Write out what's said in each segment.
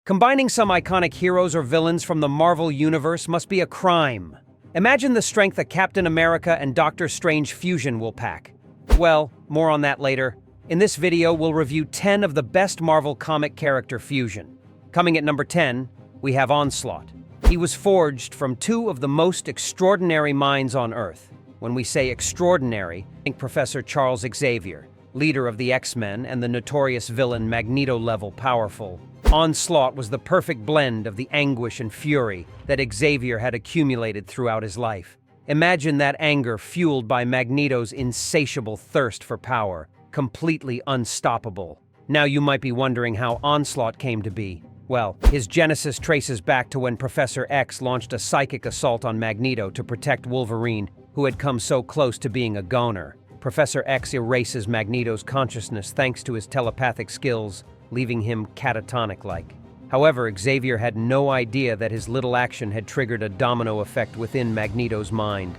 Combining some iconic heroes or villains from the Marvel Universe must be a crime. Imagine the strength a Captain America and Doctor Strange fusion will pack. Well, more on that later. In this video, we'll review 10 of the best Marvel comic character fusion. Coming at number 10, we have Onslaught. He was forged from two of the most extraordinary minds on Earth. When we say extraordinary, think Professor Charles Xavier, leader of the X-Men and the notorious villain Magneto-level powerful. Onslaught was the perfect blend of the anguish and fury that Xavier had accumulated throughout his life. Imagine that anger fueled by Magneto's insatiable thirst for power, completely unstoppable. Now you might be wondering how Onslaught came to be. Well, his genesis traces back to when Professor X launched a psychic assault on Magneto to protect Wolverine, who had come so close to being a goner. Professor X erases Magneto's consciousness thanks to his telepathic skills, leaving him catatonic-like. However, Xavier had no idea that his little action had triggered a domino effect within Magneto's mind.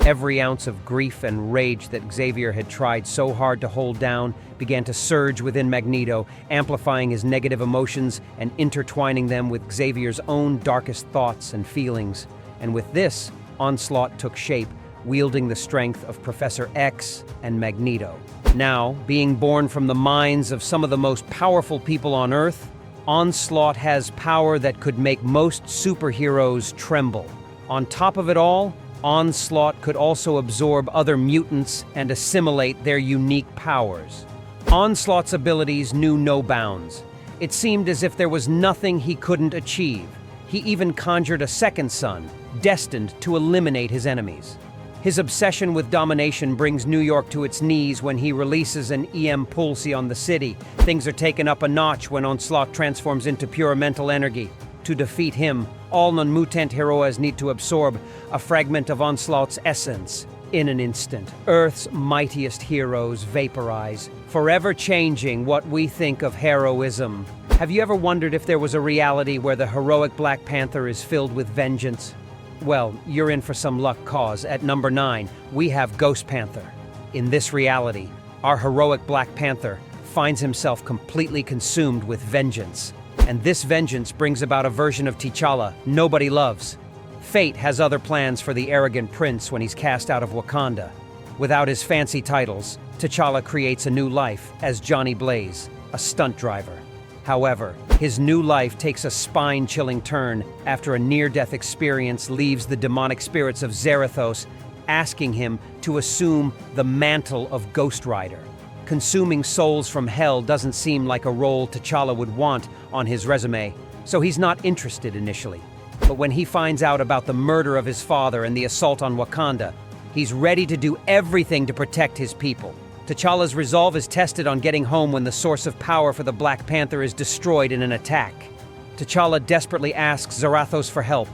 Every ounce of grief and rage that Xavier had tried so hard to hold down began to surge within Magneto, amplifying his negative emotions and intertwining them with Xavier's own darkest thoughts and feelings. And with this, Onslaught took shape, wielding the strength of Professor X and Magneto. Now, being born from the minds of some of the most powerful people on Earth, Onslaught has power that could make most superheroes tremble. On top of it all, Onslaught could also absorb other mutants and assimilate their unique powers. Onslaught's abilities knew no bounds. It seemed as if there was nothing he couldn't achieve. He even conjured a second son, destined to eliminate his enemies. His obsession with domination brings New York to its knees when he releases an EM pulse on the city. Things are taken up a notch when Onslaught transforms into pure mental energy. To defeat him, all non-mutant heroes need to absorb a fragment of Onslaught's essence. In an instant, Earth's mightiest heroes vaporize, forever changing what we think of heroism. Have you ever wondered if there was a reality where the heroic Black Panther is filled with vengeance? Well, you're in for some luck, cause at number 9, we have Ghost Panther. In this reality, our heroic Black Panther finds himself completely consumed with vengeance. And this vengeance brings about a version of T'Challa nobody loves. Fate has other plans for the arrogant prince when he's cast out of Wakanda. Without his fancy titles, T'Challa creates a new life as Johnny Blaze, a stunt driver. However, his new life takes a spine-chilling turn after a near-death experience leaves the demonic spirits of Zarathos, asking him to assume the mantle of Ghostrider. Consuming souls from hell doesn't seem like a role T'Challa would want on his resume, so he's not interested initially. But when he finds out about the murder of his father and the assault on Wakanda, he's ready to do everything to protect his people. T'Challa's resolve is tested on getting home when the source of power for the Black Panther is destroyed in an attack. T'Challa desperately asks Zarathos for help,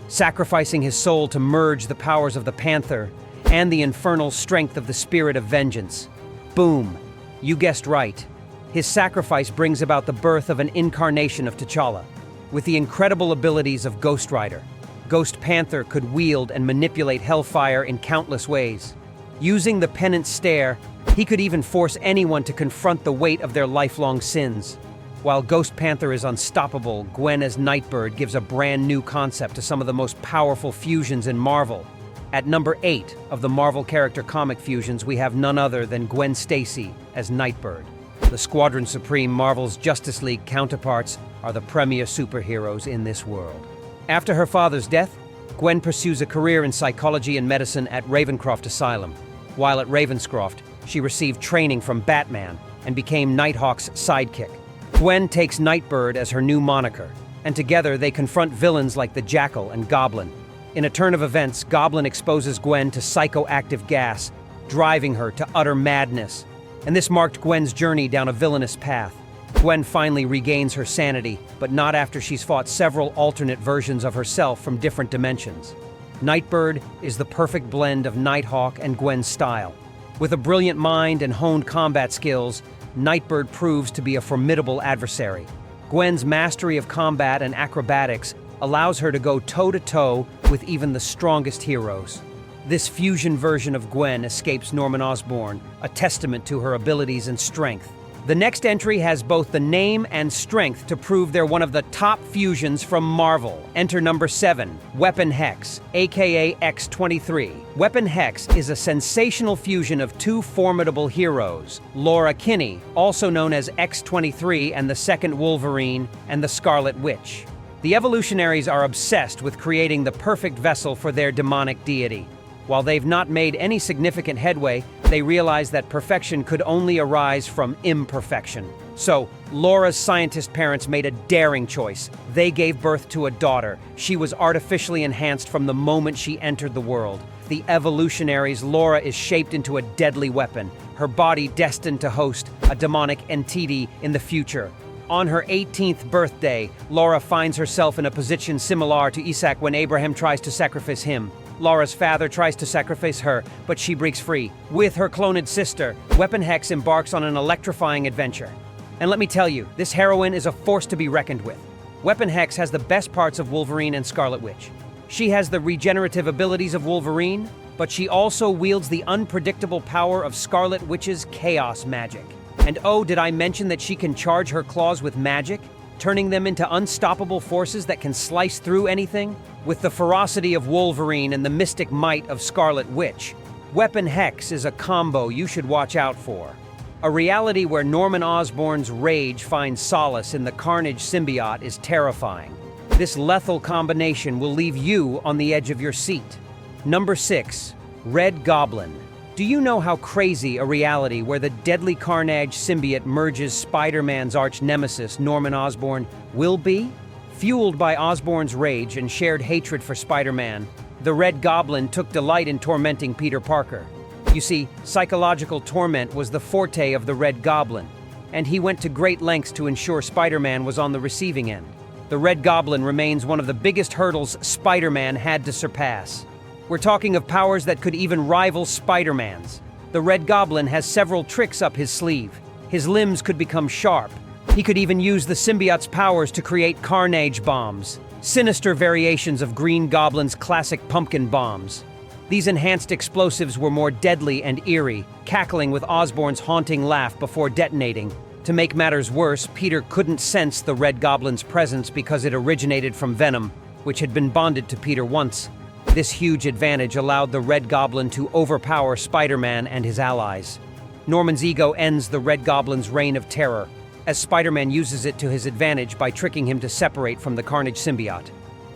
sacrificing his soul to merge the powers of the Panther and the infernal strength of the Spirit of Vengeance. Boom! You guessed right. His sacrifice brings about the birth of an incarnation of T'Challa. With the incredible abilities of Ghostrider, Ghost Panther could wield and manipulate hellfire in countless ways. Using the penance stare, he could even force anyone to confront the weight of their lifelong sins. While Ghost Panther is unstoppable, Gwen as Nightbird gives a brand new concept to some of the most powerful fusions in Marvel. At number 8 of the Marvel character comic fusions, we have none other than Gwen Stacy as Nightbird. The Squadron Supreme, Marvel's Justice League counterparts, are the premier superheroes in this world. After her father's death, Gwen pursues a career in psychology and medicine at Ravencroft Asylum. While at Ravenscroft, she received training from Batman and became Nighthawk's sidekick. Gwen takes Nightbird as her new moniker, and together they confront villains like the Jackal and Goblin. In a turn of events, Goblin exposes Gwen to psychoactive gas, driving her to utter madness. And this marked Gwen's journey down a villainous path. Gwen finally regains her sanity, but not after she's fought several alternate versions of herself from different dimensions. Nightbird is the perfect blend of Nighthawk and Gwen's style. With a brilliant mind and honed combat skills, Nightbird proves to be a formidable adversary. Gwen's mastery of combat and acrobatics allows her to go toe-to-toe with even the strongest heroes. This fusion version of Gwen escapes Norman Osborn, a testament to her abilities and strength. The next entry has both the name and strength to prove they're one of the top fusions from Marvel. Enter number 7, Weapon Hex, aka X-23. Weapon Hex is a sensational fusion of two formidable heroes, Laura Kinney, also known as X-23 and the second Wolverine, and the Scarlet Witch. The evolutionaries are obsessed with creating the perfect vessel for their demonic deity. While they've not made any significant headway, they realize that perfection could only arise from imperfection. So, Laura's scientist parents made a daring choice. They gave birth to a daughter. She was artificially enhanced from the moment she entered the world. The evolutionaries, Laura is shaped into a deadly weapon, her body destined to host a demonic entity in the future. On her 18th birthday, Laura finds herself in a position similar to Isaac when Abraham tries to sacrifice him. Laura's father tries to sacrifice her, but she breaks free. With her cloned sister, Weapon Hex embarks on an electrifying adventure. And let me tell you, this heroine is a force to be reckoned with. Weapon Hex has the best parts of Wolverine and Scarlet Witch. She has the regenerative abilities of Wolverine, but she also wields the unpredictable power of Scarlet Witch's chaos magic. And oh, did I mention that she can charge her claws with magic, turning them into unstoppable forces that can slice through anything? With the ferocity of Wolverine and the mystic might of Scarlet Witch, Weapon Hex is a combo you should watch out for. A reality where Norman Osborn's rage finds solace in the Carnage symbiote is terrifying. This lethal combination will leave you on the edge of your seat. Number 6, Red Goblin. Do you know how crazy a reality where the deadly Carnage symbiote merges Spider-Man's arch-nemesis, Norman Osborn, will be? Fueled by Osborn's rage and shared hatred for Spider-Man, the Red Goblin took delight in tormenting Peter Parker. You see, psychological torment was the forte of the Red Goblin, and he went to great lengths to ensure Spider-Man was on the receiving end. The Red Goblin remains one of the biggest hurdles Spider-Man had to surpass. We're talking of powers that could even rival Spider-Man's. The Red Goblin has several tricks up his sleeve. His limbs could become sharp. He could even use the symbiote's powers to create Carnage bombs, sinister variations of Green Goblin's classic pumpkin bombs. These enhanced explosives were more deadly and eerie, cackling with Osborn's haunting laugh before detonating. To make matters worse, Peter couldn't sense the Red Goblin's presence because it originated from venom, which had been bonded to Peter once. This huge advantage allowed the Red Goblin to overpower Spider-Man and his allies. Norman's ego ends the Red Goblin's reign of terror, as Spider-Man uses it to his advantage by tricking him to separate from the Carnage symbiote.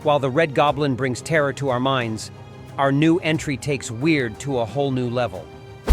While the Red Goblin brings terror to our minds, our new entry takes weird to a whole new level.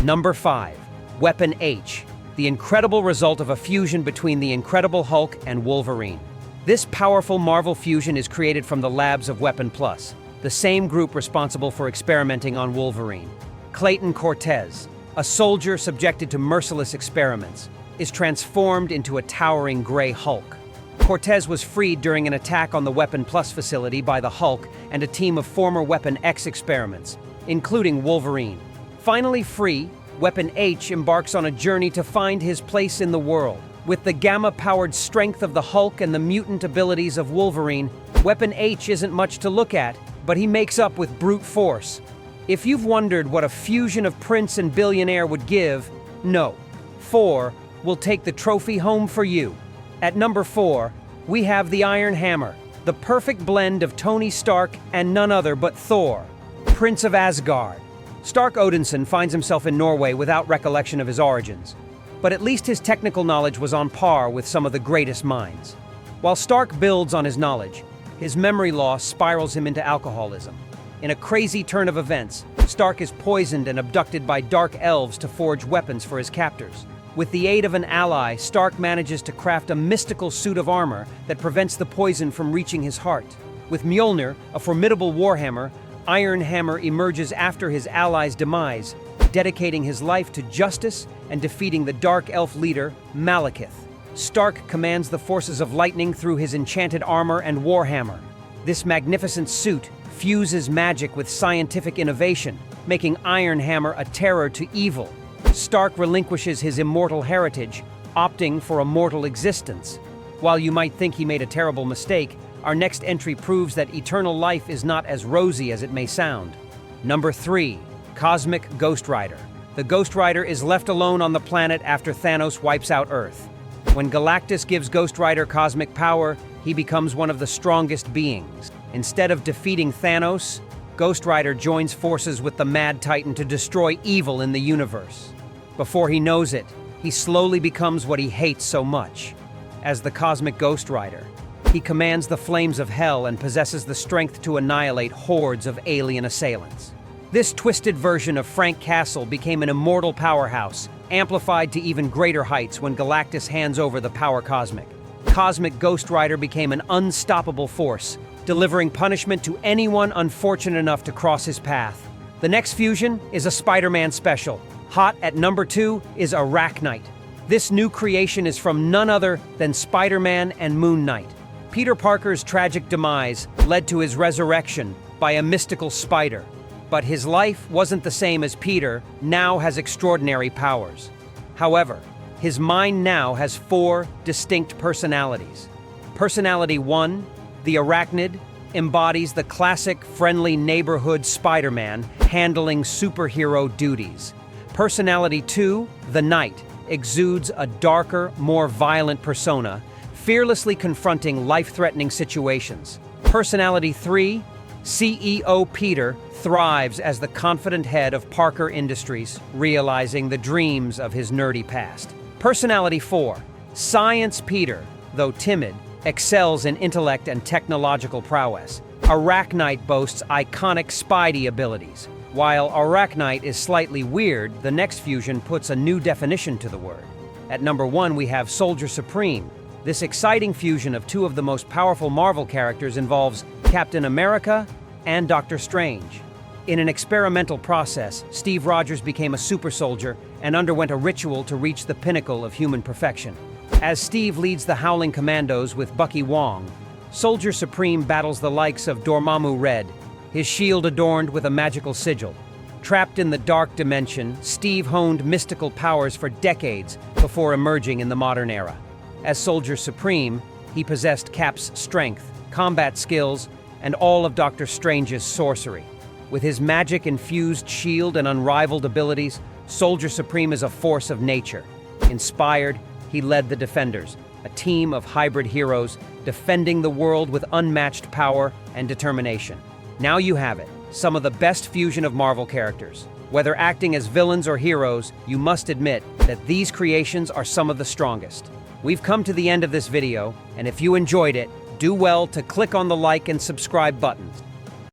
Number 5, Weapon H, the incredible result of a fusion between the Incredible Hulk and Wolverine. This powerful Marvel fusion is created from the labs of Weapon Plus, the same group responsible for experimenting on Wolverine. Clayton Cortez, a soldier subjected to merciless experiments, is transformed into a towering gray Hulk. Cortez was freed during an attack on the Weapon Plus facility by the Hulk and a team of former Weapon X experiments, including Wolverine. Finally free, Weapon H embarks on a journey to find his place in the world. With the gamma-powered strength of the Hulk and the mutant abilities of Wolverine, Weapon H isn't much to look at, but he makes up with brute force. If you've wondered what a fusion of prince and billionaire would give, no. 4 will take the trophy home for you. At number 4, we have the Iron Hammer, the perfect blend of Tony Stark and none other but Thor, Prince of Asgard. Stark Odinson finds himself in Norway without recollection of his origins, but at least his technical knowledge was on par with some of the greatest minds. While Stark builds on his knowledge, his memory loss spirals him into alcoholism. In a crazy turn of events, Stark is poisoned and abducted by dark elves to forge weapons for his captors. With the aid of an ally, Stark manages to craft a mystical suit of armor that prevents the poison from reaching his heart. With Mjolnir, a formidable warhammer, Iron Hammer emerges after his ally's demise, dedicating his life to justice and defeating the dark elf leader, Malekith. Stark commands the forces of lightning through his enchanted armor and warhammer. This magnificent suit fuses magic with scientific innovation, making Iron Hammer a terror to evil. Stark relinquishes his immortal heritage, opting for a mortal existence. While you might think he made a terrible mistake, our next entry proves that eternal life is not as rosy as it may sound. Number 3, Cosmic Ghostrider, the Ghostrider is left alone on the planet after Thanos wipes out Earth. When Galactus gives Ghostrider cosmic power, he becomes one of the strongest beings. Instead of defeating Thanos, Ghostrider joins forces with the Mad Titan to destroy evil in the universe. Before he knows it, he slowly becomes what he hates so much. As the Cosmic Ghostrider, he commands the flames of hell and possesses the strength to annihilate hordes of alien assailants. This twisted version of Frank Castle became an immortal powerhouse, amplified to even greater heights when Galactus hands over the power cosmic. Cosmic Ghostrider became an unstoppable force, delivering punishment to anyone unfortunate enough to cross his path. The next fusion is a Spider-Man special. Hot at number 2 is Arach-Knight. This new creation is from none other than Spider-Man and Moon Knight. Peter Parker's tragic demise led to his resurrection by a mystical spider. But his life wasn't the same as Peter now has extraordinary powers. However, his mind now has 4 distinct personalities. Personality 1, the Arachnid, embodies the classic friendly neighborhood Spider-Man handling superhero duties. Personality 2, the Knight, exudes a darker, more violent persona, fearlessly confronting life-threatening situations. Personality 3, CEO Peter, thrives as the confident head of Parker Industries, realizing the dreams of his nerdy past. Personality 4, Science Peter, though timid, excels in intellect and technological prowess. Arach-Knight boasts iconic Spidey abilities. While Arach-Knight is slightly weird, the next fusion puts a new definition to the word. At number 1, we have Soldier Supreme. This exciting fusion of 2 of the most powerful Marvel characters involves Captain America and Doctor Strange. In an experimental process, Steve Rogers became a super soldier and underwent a ritual to reach the pinnacle of human perfection. As Steve leads the Howling Commandos with Bucky Wong, Soldier Supreme battles the likes of Dormammu Red, his shield adorned with a magical sigil. Trapped in the dark dimension, Steve honed mystical powers for decades before emerging in the modern era. As Soldier Supreme, he possessed Cap's strength, combat skills, and all of Doctor Strange's sorcery. With his magic-infused shield and unrivaled abilities, Soldier Supreme is a force of nature. Inspired, he led the Defenders, a team of hybrid heroes defending the world with unmatched power and determination. Now you have it, some of the best fusion of Marvel characters. Whether acting as villains or heroes, you must admit that these creations are some of the strongest. We've come to the end of this video, and if you enjoyed it, do well to click on the like and subscribe buttons.